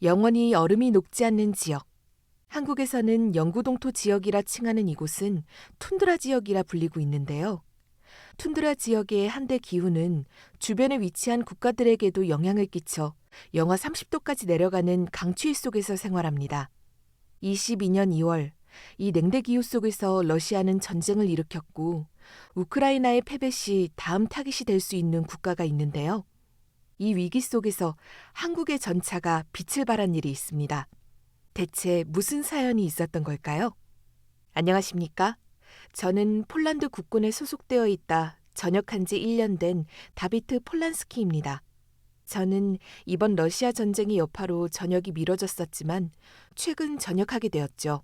영원히 얼음이 녹지 않는 지역. 한국에서는 영구동토 지역이라 칭하는 이곳은 툰드라 지역이라 불리고 있는데요. 툰드라 지역의 한대 기후는 주변에 위치한 국가들에게도 영향을 끼쳐 영하 30도까지 내려가는 강추위 속에서 생활합니다. 22년 2월, 이 냉대 기후 속에서 러시아는 전쟁을 일으켰고 우크라이나의 패배 시 다음 타깃이 될 수 있는 국가가 있는데요. 이 위기 속에서 한국의 전차가 빛을 발한 일이 있습니다. 대체 무슨 사연이 있었던 걸까요? 안녕하십니까? 저는 폴란드 국군에 소속되어 있다 전역한 지 1년 된 다비트 폴란스키입니다. 저는 이번 러시아 전쟁의 여파로 전역이 미뤄졌었지만 최근 전역하게 되었죠.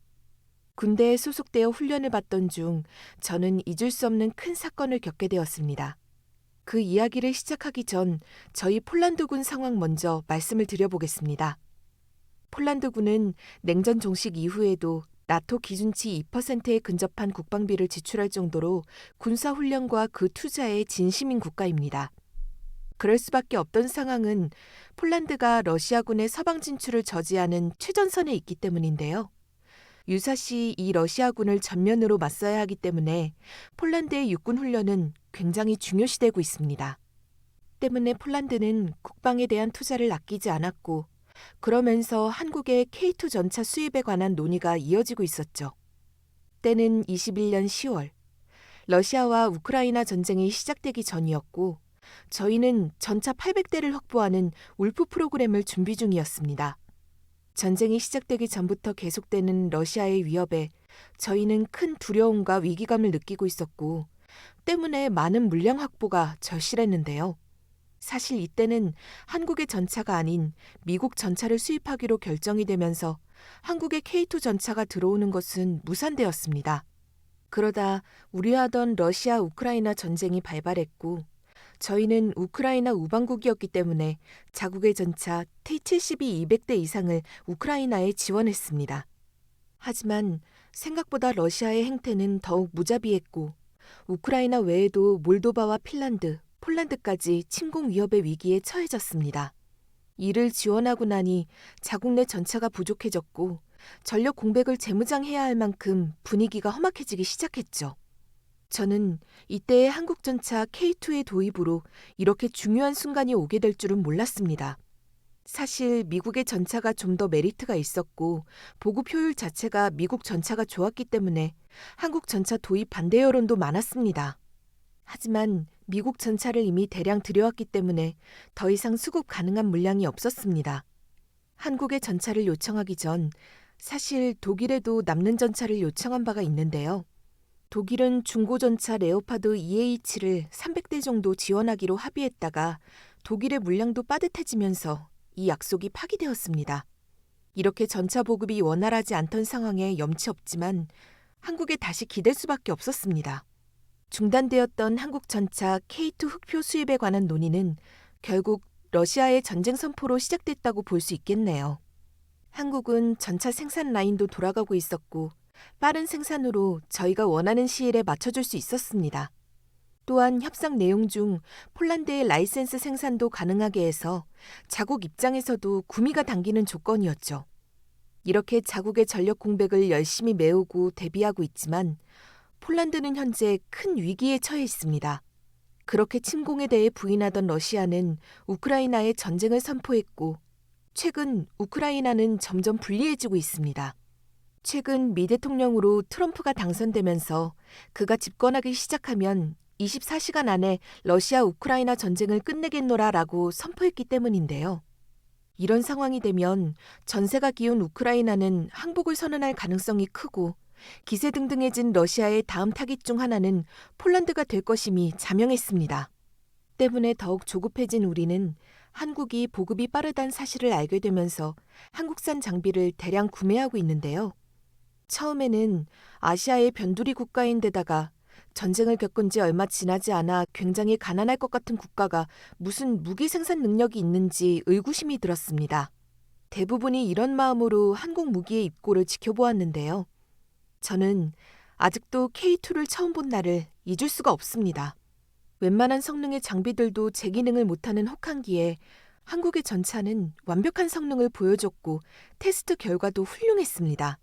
군대에 소속되어 훈련을 받던 중 저는 잊을 수 없는 큰 사건을 겪게 되었습니다. 그 이야기를 시작하기 전 저희 폴란드군 상황 먼저 말씀을 드려보겠습니다. 폴란드군은 냉전 종식 이후에도 나토 기준치 2%에 근접한 국방비를 지출할 정도로 군사훈련과 그 투자에 진심인 국가입니다. 그럴 수밖에 없던 상황은 폴란드가 러시아군의 서방 진출을 저지하는 최전선에 있기 때문인데요. 유사시 이 러시아군을 전면으로 맞서야 하기 때문에 폴란드의 육군 훈련은 굉장히 중요시되고 있습니다. 때문에 폴란드는 국방에 대한 투자를 아끼지 않았고 그러면서 한국의 K2 전차 수입에 관한 논의가 이어지고 있었죠. 때는 21년 10월, 러시아와 우크라이나 전쟁이 시작되기 전이었고 저희는 전차 800대를 확보하는 울프 프로그램을 준비 중이었습니다. 전쟁이 시작되기 전부터 계속되는 러시아의 위협에 저희는 큰 두려움과 위기감을 느끼고 있었고 때문에 많은 물량 확보가 절실했는데요. 사실 이때는 한국의 전차가 아닌 미국 전차를 수입하기로 결정이 되면서 한국의 K2 전차가 들어오는 것은 무산되었습니다. 그러다 우려하던 러시아 우크라이나 전쟁이 발발했고 저희는 우크라이나 우방국이었기 때문에 자국의 전차 T-72 200대 이상을 우크라이나에 지원했습니다. 하지만 생각보다 러시아의 행태는 더욱 무자비했고 우크라이나 외에도 몰도바와 핀란드, 폴란드까지 침공 위협의 위기에 처해졌습니다. 이를 지원하고 나니 자국 내 전차가 부족해졌고 전력 공백을 재무장해야 할 만큼 분위기가 험악해지기 시작했죠. 저는 이때의 한국 전차 K2의 도입으로 이렇게 중요한 순간이 오게 될 줄은 몰랐습니다. 사실 미국의 전차가 좀 더 메리트가 있었고 보급 효율 자체가 미국 전차가 좋았기 때문에 한국 전차 도입 반대 여론도 많았습니다. 하지만 미국 전차를 이미 대량 들여왔기 때문에 더 이상 수급 가능한 물량이 없었습니다. 한국의 전차를 요청하기 전 사실 독일에도 남는 전차를 요청한 바가 있는데요. 독일은 중고전차 레오파드 EH를 300대 정도 지원하기로 합의했다가 독일의 물량도 빠듯해지면서 이 약속이 파기되었습니다. 이렇게 전차 보급이 원활하지 않던 상황에 염치 없지만 한국에 다시 기댈 수밖에 없었습니다. 중단되었던 한국 전차 K2 흑표 수입에 관한 논의는 결국 러시아의 전쟁 선포로 시작됐다고 볼 수 있겠네요. 한국은 전차 생산 라인도 돌아가고 있었고 빠른 생산으로 저희가 원하는 시일에 맞춰줄 수 있었습니다. 또한 협상 내용 중 폴란드의 라이센스 생산도 가능하게 해서 자국 입장에서도 구미가 당기는 조건이었죠. 이렇게 자국의 전력 공백을 열심히 메우고 대비하고 있지만 폴란드는 현재 큰 위기에 처해 있습니다. 그렇게 침공에 대해 부인하던 러시아는 우크라이나에 전쟁을 선포했고 최근 우크라이나는 점점 불리해지고 있습니다. 최근 미 대통령으로 트럼프가 당선되면서 그가 집권하기 시작하면 24시간 안에 러시아 우크라이나 전쟁을 끝내겠노라라고 선포했기 때문인데요. 이런 상황이 되면 전세가 기운 우크라이나는 항복을 선언할 가능성이 크고 기세등등해진 러시아의 다음 타깃 중 하나는 폴란드가 될 것임이 자명했습니다. 때문에 더욱 조급해진 우리는 한국이 보급이 빠르다는 사실을 알게 되면서 한국산 장비를 대량 구매하고 있는데요. 처음에는 아시아의 변두리 국가인데다가 전쟁을 겪은 지 얼마 지나지 않아 굉장히 가난할 것 같은 국가가 무슨 무기 생산 능력이 있는지 의구심이 들었습니다. 대부분이 이런 마음으로 한국 무기의 입고를 지켜보았는데요. 저는 아직도 K2를 처음 본 날을 잊을 수가 없습니다. 웬만한 성능의 장비들도 제 기능을 못하는 혹한기에 한국의 전차는 완벽한 성능을 보여줬고 테스트 결과도 훌륭했습니다.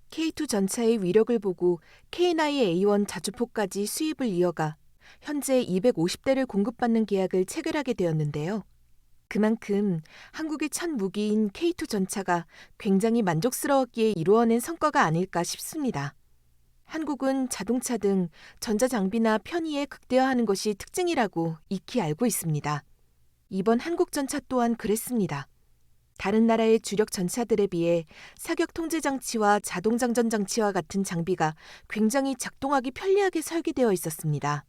K2 전차의 위력을 보고 K9A1 자주포까지 수입을 이어가 현재 250대를 공급받는 계약을 체결하게 되었는데요. 그만큼 한국의 첫 무기인 K2 전차가 굉장히 만족스러웠기에 이루어낸 성과가 아닐까 싶습니다. 한국은 자동차 등 전자장비나 편의에 극대화하는 것이 특징이라고 익히 알고 있습니다. 이번 한국 전차 또한 그랬습니다. 다른 나라의 주력 전차들에 비해 사격 통제 장치와 자동 장전 장치와 같은 장비가 굉장히 작동하기 편리하게 설계되어 있었습니다.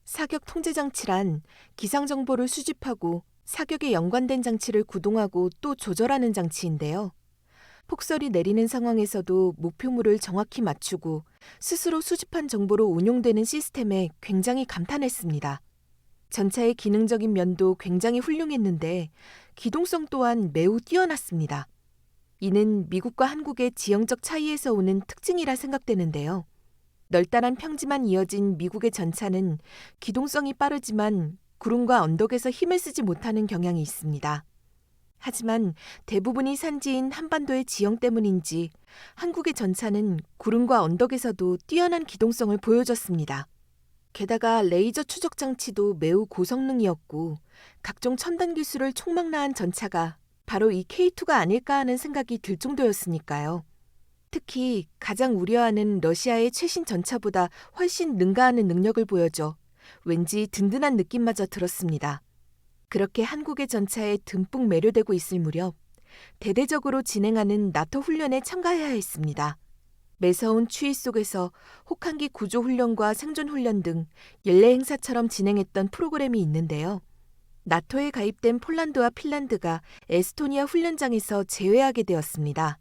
사격 통제 장치란 기상 정보를 수집하고 사격에 연관된 장치를 구동하고 또 조절하는 장치인데요. 폭설이 내리는 상황에서도 목표물을 정확히 맞추고 스스로 수집한 정보로 운용되는 시스템에 굉장히 감탄했습니다. 전차의 기능적인 면도 굉장히 훌륭했는데 기동성 또한 매우 뛰어났습니다. 이는 미국과 한국의 지형적 차이에서 오는 특징이라 생각되는데요. 널따란 평지만 이어진 미국의 전차는 기동성이 빠르지만 구름과 언덕에서 힘을 쓰지 못하는 경향이 있습니다. 하지만 대부분이 산지인 한반도의 지형 때문인지 한국의 전차는 구름과 언덕에서도 뛰어난 기동성을 보여줬습니다. 게다가 레이저 추적 장치도 매우 고성능이었고 각종 첨단 기술을 총망라한 전차가 바로 이 K2가 아닐까 하는 생각이 들 정도였으니까요. 특히 가장 우려하는 러시아의 최신 전차보다 훨씬 능가하는 능력을 보여줘 왠지 든든한 느낌마저 들었습니다. 그렇게 한국의 전차에 듬뿍 매료되고 있을 무렵 대대적으로 진행하는 나토 훈련에 참가해야 했습니다. 매서운 추위 속에서 혹한기 구조 훈련과 생존 훈련 등 연례 행사처럼 진행했던 프로그램이 있는데요. 나토에 가입된 폴란드와 핀란드가 에스토니아 훈련장에서 제외하게 되었습니다.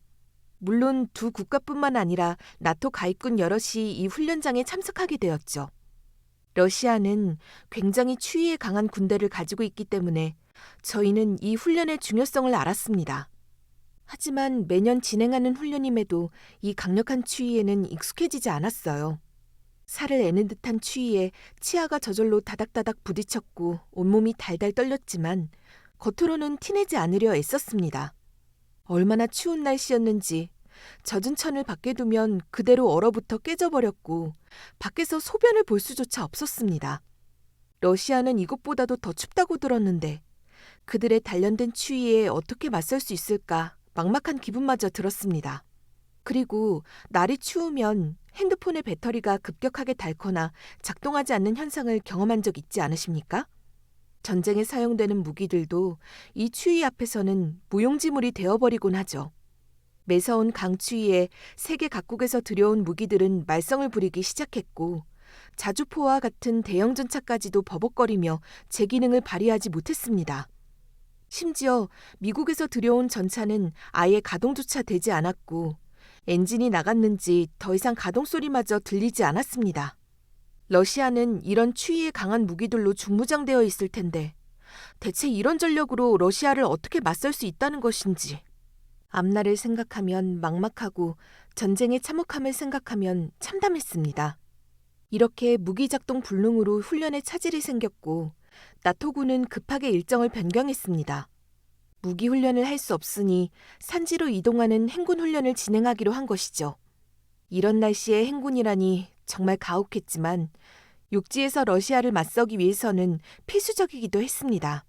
물론 두 국가뿐만 아니라 나토 가입군 여럿이 이 훈련장에 참석하게 되었죠. 러시아는 굉장히 추위에 강한 군대를 가지고 있기 때문에 저희는 이 훈련의 중요성을 알았습니다. 하지만 매년 진행하는 훈련임에도 이 강력한 추위에는 익숙해지지 않았어요. 살을 애는 듯한 추위에 치아가 저절로 다닥다닥 부딪혔고 온몸이 달달 떨렸지만 겉으로는 티내지 않으려 애썼습니다. 얼마나 추운 날씨였는지 젖은 천을 밖에 두면 그대로 얼어붙어 깨져버렸고 밖에서 소변을 볼 수조차 없었습니다. 러시아는 이것보다도 더 춥다고 들었는데 그들의 단련된 추위에 어떻게 맞설 수 있을까 막막한 기분마저 들었습니다. 그리고 날이 추우면 핸드폰의 배터리가 급격하게 닳거나 작동하지 않는 현상을 경험한 적 있지 않으십니까? 전쟁에 사용되는 무기들도 이 추위 앞에서는 무용지물이 되어버리곤 하죠. 매서운 강추위에 세계 각국에서 들여온 무기들은 말썽을 부리기 시작했고 자주포와 같은 대형 전차까지도 버벅거리며 제 기능을 발휘하지 못했습니다. 심지어 미국에서 들여온 전차는 아예 가동조차 되지 않았고 엔진이 나갔는지 더 이상 가동 소리마저 들리지 않았습니다. 러시아는 이런 추위에 강한 무기들로 중무장되어 있을 텐데 대체 이런 전력으로 러시아를 어떻게 맞설 수 있다는 것인지 앞날을 생각하면 막막하고 전쟁의 참혹함을 생각하면 참담했습니다. 이렇게 무기작동 불능으로 훈련에 차질이 생겼고 나토군은 급하게 일정을 변경했습니다. 무기 훈련을 할 수 없으니 산지로 이동하는 행군 훈련을 진행하기로 한 것이죠. 이런 날씨에 행군이라니 정말 가혹했지만 육지에서 러시아를 맞서기 위해서는 필수적이기도 했습니다.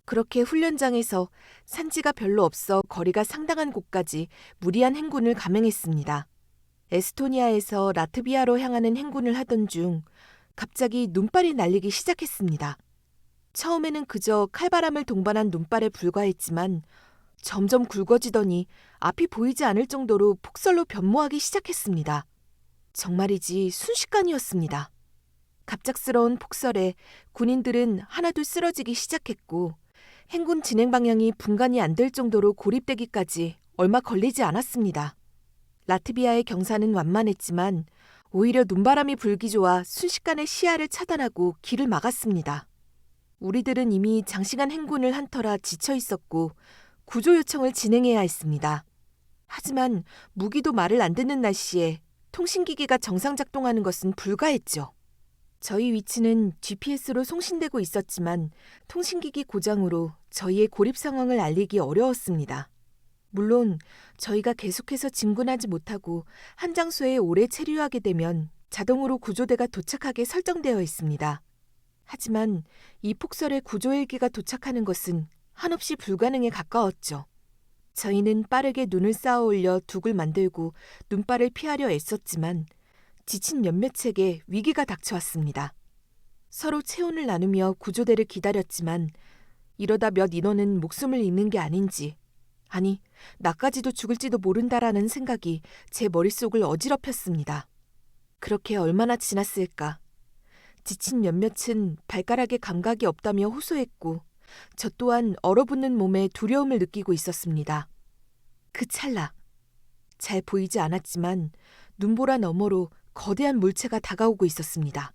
그렇게 훈련장에서 산지가 별로 없어 거리가 상당한 곳까지 무리한 행군을 감행했습니다. 에스토니아에서 라트비아로 향하는 행군을 하던 중 갑자기 눈발이 날리기 시작했습니다. 처음에는 그저 칼바람을 동반한 눈발에 불과했지만 점점 굵어지더니 앞이 보이지 않을 정도로 폭설로 변모하기 시작했습니다. 정말이지 순식간이었습니다. 갑작스러운 폭설에 군인들은 하나둘 쓰러지기 시작했고 행군 진행 방향이 분간이 안 될 정도로 고립되기까지 얼마 걸리지 않았습니다. 라트비아의 경사는 완만했지만 오히려 눈바람이 불기 좋아 순식간에 시야를 차단하고 길을 막았습니다. 우리들은 이미 장시간 행군을 한 터라 지쳐 있었고 구조 요청을 진행해야 했습니다. 하지만 무기도 말을 안 듣는 날씨에 통신기기가 정상 작동하는 것은 불가했죠. 저희 위치는 GPS로 송신되고 있었지만 통신기기 고장으로 저희의 고립 상황을 알리기 어려웠습니다. 물론 저희가 계속해서 진군하지 못하고 한 장소에 오래 체류하게 되면 자동으로 구조대가 도착하게 설정되어 있습니다. 하지만 이 폭설에 구조 헬기가 도착하는 것은 한없이 불가능에 가까웠죠. 저희는 빠르게 눈을 쌓아 올려 둑을 만들고 눈발을 피하려 애썼지만 지친 몇몇에게 위기가 닥쳐왔습니다. 서로 체온을 나누며 구조대를 기다렸지만 이러다 몇 인원은 목숨을 잃는 게 아닌지, 아니 나까지도 죽을지도 모른다라는 생각이 제 머릿속을 어지럽혔습니다. 그렇게 얼마나 지났을까. 지친 몇몇은 발가락에 감각이 없다며 호소했고 저 또한 얼어붙는 몸에 두려움을 느끼고 있었습니다. 그 찰나, 잘 보이지 않았지만 눈보라 너머로 거대한 물체가 다가오고 있었습니다.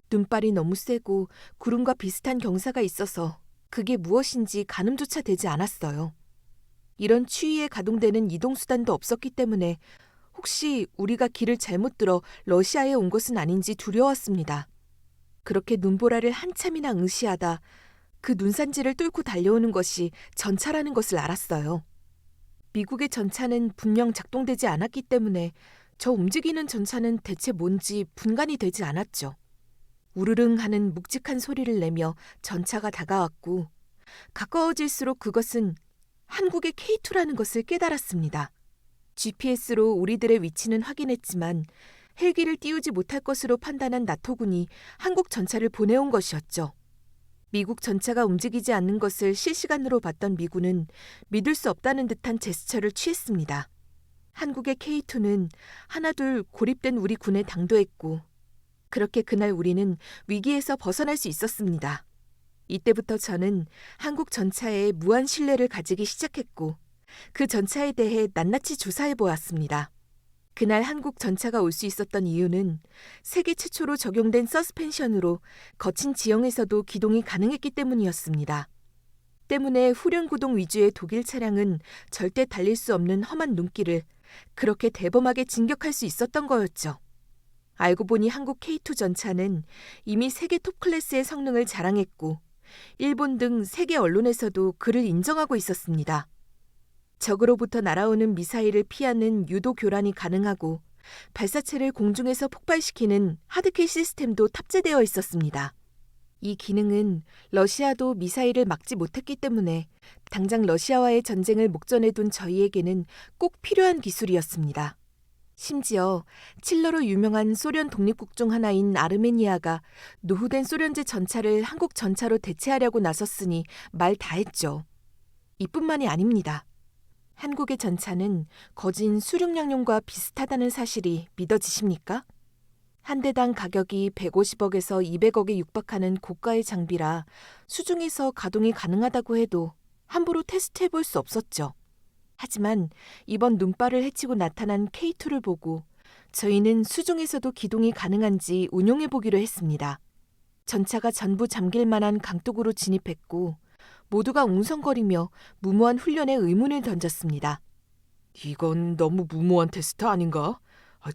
눈발이 너무 세고 구름과 비슷한 경사가 있어서 그게 무엇인지 가늠조차 되지 않았어요. 이런 추위에 가동되는 이동수단도 없었기 때문에 혹시 우리가 길을 잘못 들어 러시아에 온 것은 아닌지 두려웠습니다. 그렇게 눈보라를 한참이나 응시하다 그 눈산지를 뚫고 달려오는 것이 전차라는 것을 알았어요. 미국의 전차는 분명 작동되지 않았기 때문에 저 움직이는 전차는 대체 뭔지 분간이 되지 않았죠. 우르릉 하는 묵직한 소리를 내며 전차가 다가왔고 가까워질수록 그것은 한국의 K2라는 것을 깨달았습니다. GPS로 우리들의 위치는 확인했지만 헬기를 띄우지 못할 것으로 판단한 나토군이 한국 전차를 보내온 것이었죠. 미국 전차가 움직이지 않는 것을 실시간으로 봤던 미군은 믿을 수 없다는 듯한 제스처를 취했습니다. 한국의 K2는 하나둘 고립된 우리 군에 당도했고 그렇게 그날 우리는 위기에서 벗어날 수 있었습니다. 이때부터 저는 한국 전차에 무한 신뢰를 가지기 시작했고 그 전차에 대해 낱낱이 조사해 보았습니다. 그날 한국 전차가 올 수 있었던 이유는 세계 최초로 적용된 서스펜션으로 거친 지형에서도 기동이 가능했기 때문이었습니다. 때문에 후륜 구동 위주의 독일 차량은 절대 달릴 수 없는 험한 눈길을 그렇게 대범하게 진격할 수 있었던 거였죠. 알고 보니 한국 K2 전차는 이미 세계 톱 클래스의 성능을 자랑했고 일본 등 세계 언론에서도 그를 인정하고 있었습니다. 적으로부터 날아오는 미사일을 피하는 유도 교란이 가능하고 발사체를 공중에서 폭발시키는 하드킬 시스템도 탑재되어 있었습니다. 이 기능은 러시아도 미사일을 막지 못했기 때문에 당장 러시아와의 전쟁을 목전에 둔 저희에게는 꼭 필요한 기술이었습니다. 심지어 칠러로 유명한 소련 독립국 중 하나인 아르메니아가 노후된 소련제 전차를 한국 전차로 대체하려고 나섰으니 말 다했죠. 이뿐만이 아닙니다. 한국의 전차는 거진 수륙양용과 비슷하다는 사실이 믿어지십니까? 한 대당 가격이 150억에서 200억에 육박하는 고가의 장비라 수중에서 가동이 가능하다고 해도 함부로 테스트해 볼 수 없었죠. 하지만 이번 눈발을 헤치고 나타난 K2를 보고 저희는 수중에서도 기동이 가능한지 운용해 보기로 했습니다. 전차가 전부 잠길 만한 강둑으로 진입했고 모두가 웅성거리며 무모한 훈련에 의문을 던졌습니다. 이건 너무 무모한 테스트 아닌가?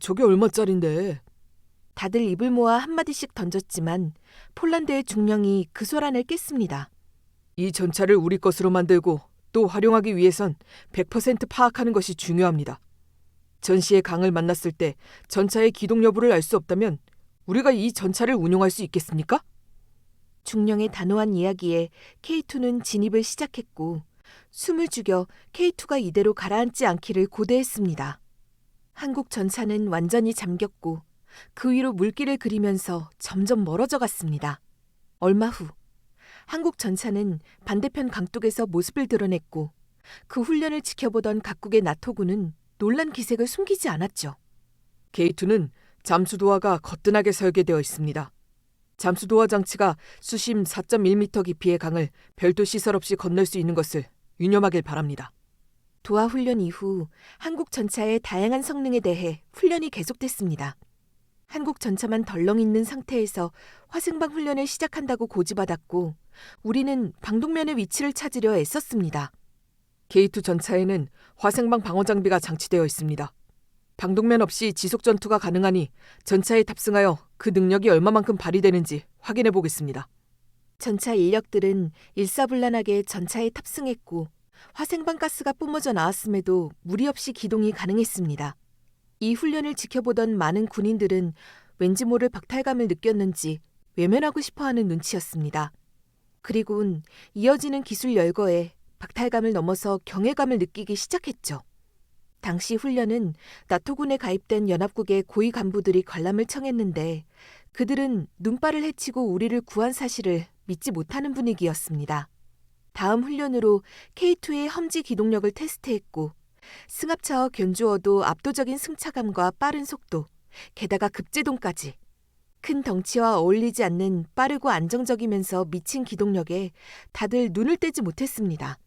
저게 얼마짜린데? 다들 입을 모아 한마디씩 던졌지만 폴란드의 중령이 그 소란을 깼습니다. 이 전차를 우리 것으로 만들고 또 활용하기 위해선 100% 파악하는 것이 중요합니다. 전시의 강을 만났을 때 전차의 기동 여부를 알 수 없다면 우리가 이 전차를 운용할 수 있겠습니까? 중령의 단호한 이야기에 K2는 진입을 시작했고 숨을 죽여 K2가 이대로 가라앉지 않기를 고대했습니다. 한국 전차는 완전히 잠겼고 그 위로 물길을 그리면서 점점 멀어져 갔습니다. 얼마 후 한국 전차는 반대편 강둑에서 모습을 드러냈고 그 훈련을 지켜보던 각국의 나토군은 놀란 기색을 숨기지 않았죠. K2는 잠수도화가 거뜬하게 설계되어 있습니다. 잠수도화 장치가 수심 4.1m 깊이의 강을 별도 시설 없이 건널 수 있는 것을 유념하길 바랍니다. 도하 훈련 이후 한국 전차의 다양한 성능에 대해 훈련이 계속됐습니다. 한국 전차만 덜렁 있는 상태에서 화생방 훈련을 시작한다고 고지받았고 우리는 방독면의 위치를 찾으려 애썼습니다. K2 전차에는 화생방 방어 장비가 장치되어 있습니다. 방독면 없이 지속 전투가 가능하니 전차에 탑승하여 그 능력이 얼마만큼 발휘되는지 확인해 보겠습니다. 전차 인력들은 일사불란하게 전차에 탑승했고 화생방 가스가 뿜어져 나왔음에도 무리 없이 기동이 가능했습니다. 이 훈련을 지켜보던 많은 군인들은 왠지 모를 박탈감을 느꼈는지 외면하고 싶어하는 눈치였습니다. 그리고는 이어지는 기술 열거에 박탈감을 넘어서 경외감을 느끼기 시작했죠. 당시 훈련은 나토군에 가입된 연합국의 고위 간부들이 관람을 청했는데 그들은 눈발을 헤치고 우리를 구한 사실을 믿지 못하는 분위기였습니다. 다음 훈련으로 K2의 험지 기동력을 테스트했고 승합차와 견주어도 압도적인 승차감과 빠른 속도, 게다가 급제동까지. 큰 덩치와 어울리지 않는 빠르고 안정적이면서 미친 기동력에 다들 눈을 떼지 못했습니다.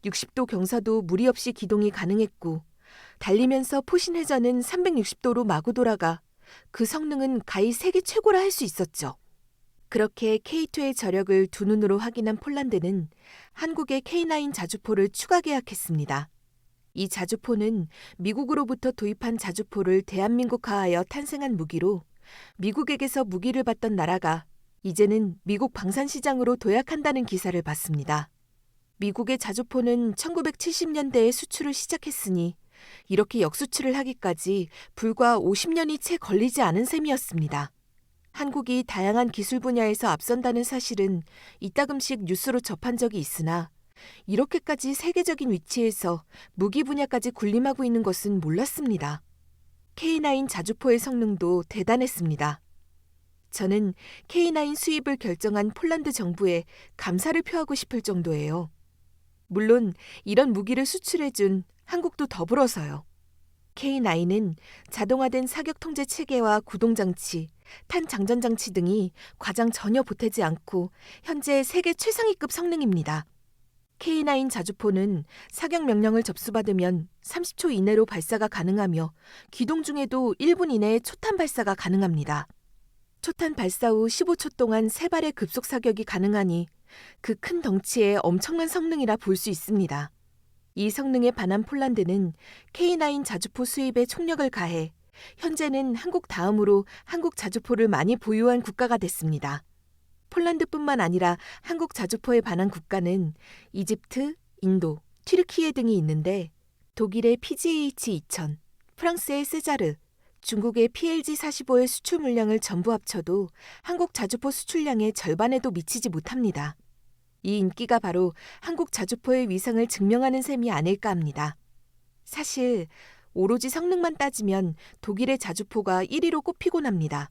60도 경사도 무리 없이 기동이 가능했고 달리면서 포신회전은 360도로 마구 돌아가 그 성능은 가히 세계 최고라 할 수 있었죠. 그렇게 K2의 저력을 두 눈으로 확인한 폴란드는 한국의 K9 자주포를 추가 계약했습니다. 이 자주포는 미국으로부터 도입한 자주포를 대한민국화하여 탄생한 무기로 미국에게서 무기를 받던 나라가 이제는 미국 방산시장으로 도약한다는 기사를 봤습니다. 미국의 자주포는 1970년대에 수출을 시작했으니 이렇게 역수출을 하기까지 불과 50년이 채 걸리지 않은 셈이었습니다. 한국이 다양한 기술 분야에서 앞선다는 사실은 이따금씩 뉴스로 접한 적이 있으나 이렇게까지 세계적인 위치에서 무기 분야까지 군림하고 있는 것은 몰랐습니다. K9 자주포의 성능도 대단했습니다. 저는 K9 수입을 결정한 폴란드 정부에 감사를 표하고 싶을 정도예요. 물론 이런 무기를 수출해준 한국도 더불어서요. K9은 자동화된 사격 통제 체계와 구동장치, 탄장전장치 등이 과장 전혀 보태지 않고 현재 세계 최상위급 성능입니다. K9 자주포는 사격 명령을 접수받으면 30초 이내로 발사가 가능하며 기동 중에도 1분 이내에 초탄 발사가 가능합니다. 초탄 발사 후 15초 동안 3발의 급속 사격이 가능하니 그 큰 덩치에 엄청난 성능이라 볼 수 있습니다. 이 성능에 반한 폴란드는 K9 자주포 수입에 총력을 가해 현재는 한국 다음으로 한국 자주포를 많이 보유한 국가가 됐습니다. 폴란드뿐만 아니라 한국 자주포에 반한 국가는 이집트, 인도, 튀르키예 등이 있는데 독일의 PGH-2000, 프랑스의 세자르, 중국의 PLG-45의 수출 물량을 전부 합쳐도 한국 자주포 수출량의 절반에도 미치지 못합니다. 이 인기가 바로 한국 자주포의 위상을 증명하는 셈이 아닐까 합니다. 사실 오로지 성능만 따지면 독일의 자주포가 1위로 꼽히곤 합니다.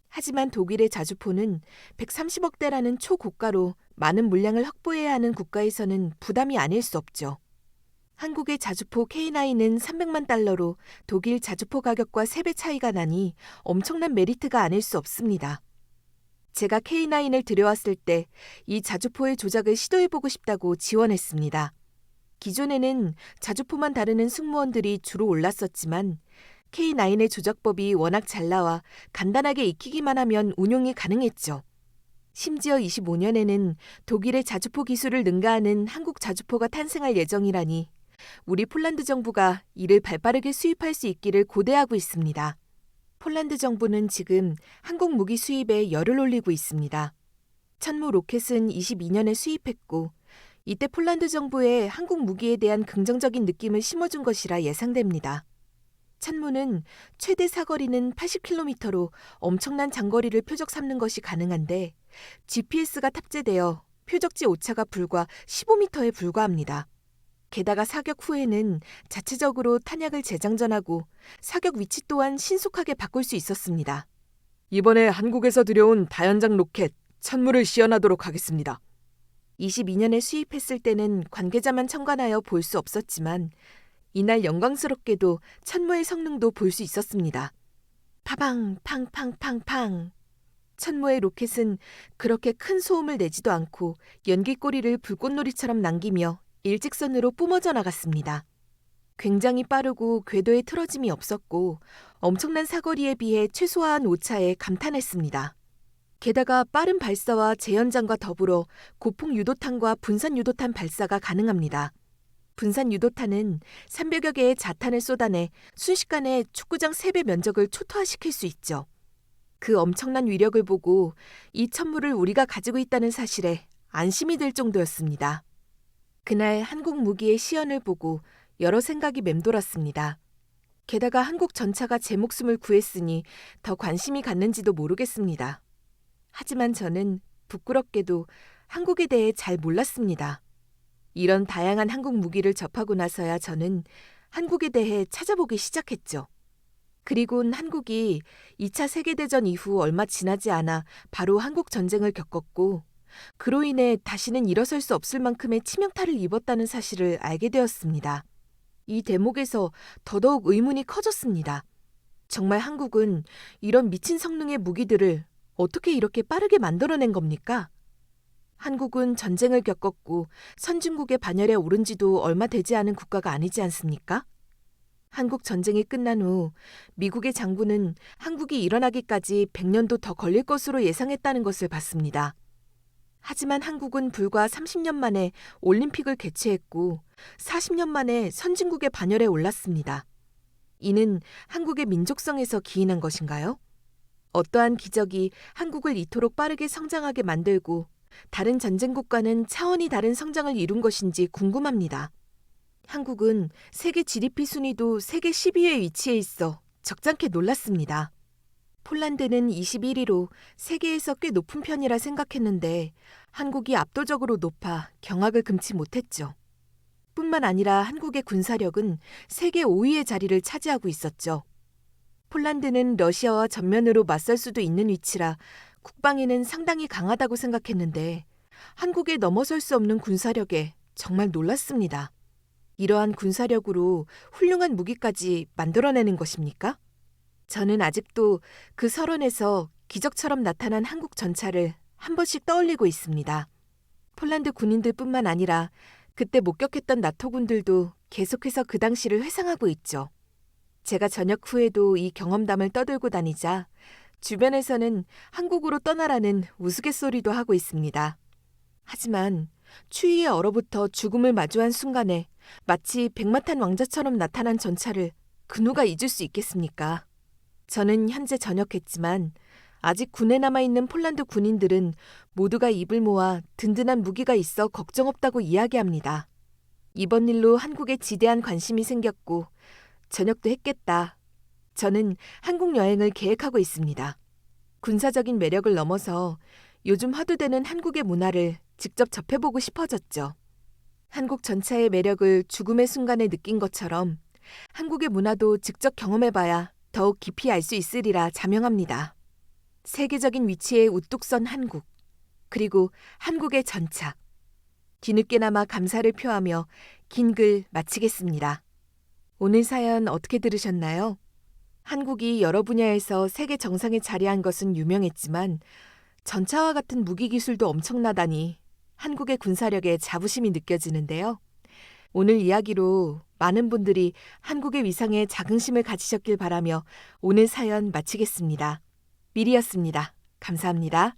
하지만 독일의 자주포는 130억대라는 초고가로 많은 물량을 확보해야 하는 국가에서는 부담이 아닐 수 없죠. 한국의 자주포 K9은 300만 달러로 독일 자주포 가격과 3배 차이가 나니 엄청난 메리트가 아닐 수 없습니다. 제가 K9을 들여왔을 때 이 자주포의 조작을 시도해보고 싶다고 지원했습니다. 기존에는 자주포만 다루는 승무원들이 주로 올랐었지만 K9의 조작법이 워낙 잘 나와 간단하게 익히기만 하면 운용이 가능했죠. 심지어 25년에는 독일의 자주포 기술을 능가하는 한국 자주포가 탄생할 예정이라니 우리 폴란드 정부가 이를 발빠르게 수입할 수 있기를 고대하고 있습니다. 폴란드 정부는 지금 한국 무기 수입에 열을 올리고 있습니다. 천무 로켓은 22년에 수입했고 이때 폴란드 정부에 한국 무기에 대한 긍정적인 느낌을 심어준 것이라 예상됩니다. 천무는 최대 사거리는 80km로 엄청난 장거리를 표적 삼는 것이 가능한데 GPS가 탑재되어 표적지 오차가 불과 15m에 불과합니다. 게다가 사격 후에는 자체적으로 탄약을 재장전하고 사격 위치 또한 신속하게 바꿀 수 있었습니다. 이번에 한국에서 들여온 다연장 로켓 천무를 시연하도록 하겠습니다. 22년에 수입했을 때는 관계자만 참관하여 볼 수 없었지만 이날 영광스럽게도 천무의 성능도 볼 수 있었습니다. 파방 팡팡팡팡. 천무의 로켓은 그렇게 큰 소음을 내지도 않고 연기꼬리를 불꽃놀이처럼 남기며 일직선으로 뿜어져 나갔습니다. 굉장히 빠르고 궤도에 틀어짐이 없었고 엄청난 사거리에 비해 최소화한 오차에 감탄했습니다. 게다가 빠른 발사와 재연장과 더불어 고폭 유도탄과 분산 유도탄 발사가 가능합니다. 분산 유도탄은 300여 개의 자탄을 쏟아내 순식간에 축구장 3배 면적을 초토화시킬 수 있죠. 그 엄청난 위력을 보고 이 천물을 우리가 가지고 있다는 사실에 안심이 될 정도였습니다. 그날 한국 무기의 시연을 보고 여러 생각이 맴돌았습니다. 게다가 한국 전차가 제 목숨을 구했으니 더 관심이 갔는지도 모르겠습니다. 하지만 저는 부끄럽게도 한국에 대해 잘 몰랐습니다. 이런 다양한 한국 무기를 접하고 나서야 저는 한국에 대해 찾아보기 시작했죠. 그리곤 한국이 2차 세계대전 이후 얼마 지나지 않아 바로 한국 전쟁을 겪었고 그로 인해 다시는 일어설 수 없을 만큼의 치명타를 입었다는 사실을 알게 되었습니다. 이 대목에서 더더욱 의문이 커졌습니다. 정말 한국은 이런 미친 성능의 무기들을 어떻게 이렇게 빠르게 만들어낸 겁니까? 한국은 전쟁을 겪었고 선진국의 반열에 오른 지도 얼마 되지 않은 국가가 아니지 않습니까? 한국 전쟁이 끝난 후 미국의 장군은 한국이 일어나기까지 100년도 더 걸릴 것으로 예상했다는 것을 봤습니다. 하지만 한국은 불과 30년 만에 올림픽을 개최했고 40년 만에 선진국의 반열에 올랐습니다. 이는 한국의 민족성에서 기인한 것인가요? 어떠한 기적이 한국을 이토록 빠르게 성장하게 만들고 다른 전쟁국과는 차원이 다른 성장을 이룬 것인지 궁금합니다. 한국은 세계 GDP 순위도 세계 10위에 위치해 있어 적잖게 놀랐습니다. 폴란드는 21위로 세계에서 꽤 높은 편이라 생각했는데 한국이 압도적으로 높아 경악을 금치 못했죠. 뿐만 아니라 한국의 군사력은 세계 5위의 자리를 차지하고 있었죠. 폴란드는 러시아와 전면으로 맞설 수도 있는 위치라 국방에는 상당히 강하다고 생각했는데 한국에 넘어설 수 없는 군사력에 정말 놀랐습니다. 이러한 군사력으로 훌륭한 무기까지 만들어내는 것입니까? 저는 아직도 그 설원에서 기적처럼 나타난 한국 전차를 한 번씩 떠올리고 있습니다. 폴란드 군인들뿐만 아니라 그때 목격했던 나토군들도 계속해서 그 당시를 회상하고 있죠. 제가 저녁 후에도 이 경험담을 떠들고 다니자 주변에서는 한국으로 떠나라는 우스갯소리도 하고 있습니다. 하지만 추위에 얼어붙어 죽음을 마주한 순간에 마치 백마탄 왕자처럼 나타난 전차를 그 누가 잊을 수 있겠습니까? 저는 현재 전역했지만 아직 군에 남아있는 폴란드 군인들은 모두가 입을 모아 든든한 무기가 있어 걱정 없다고 이야기합니다. 이번 일로 한국에 지대한 관심이 생겼고 전역도 했겠다. 저는 한국 여행을 계획하고 있습니다. 군사적인 매력을 넘어서 요즘 화두되는 한국의 문화를 직접 접해보고 싶어졌죠. 한국 전차의 매력을 죽음의 순간에 느낀 것처럼 한국의 문화도 직접 경험해봐야 더욱 깊이 알 수 있으리라 자명합니다. 세계적인 위치에 우뚝 선 한국, 그리고 한국의 전차. 뒤늦게나마 감사를 표하며 긴 글 마치겠습니다. 오늘 사연 어떻게 들으셨나요? 한국이 여러 분야에서 세계 정상에 자리한 것은 유명했지만 전차와 같은 무기 기술도 엄청나다니 한국의 군사력에 자부심이 느껴지는데요. 오늘 이야기로 많은 분들이 한국의 위상에 자긍심을 가지셨길 바라며 오늘 사연 마치겠습니다. 미리였습니다. 감사합니다.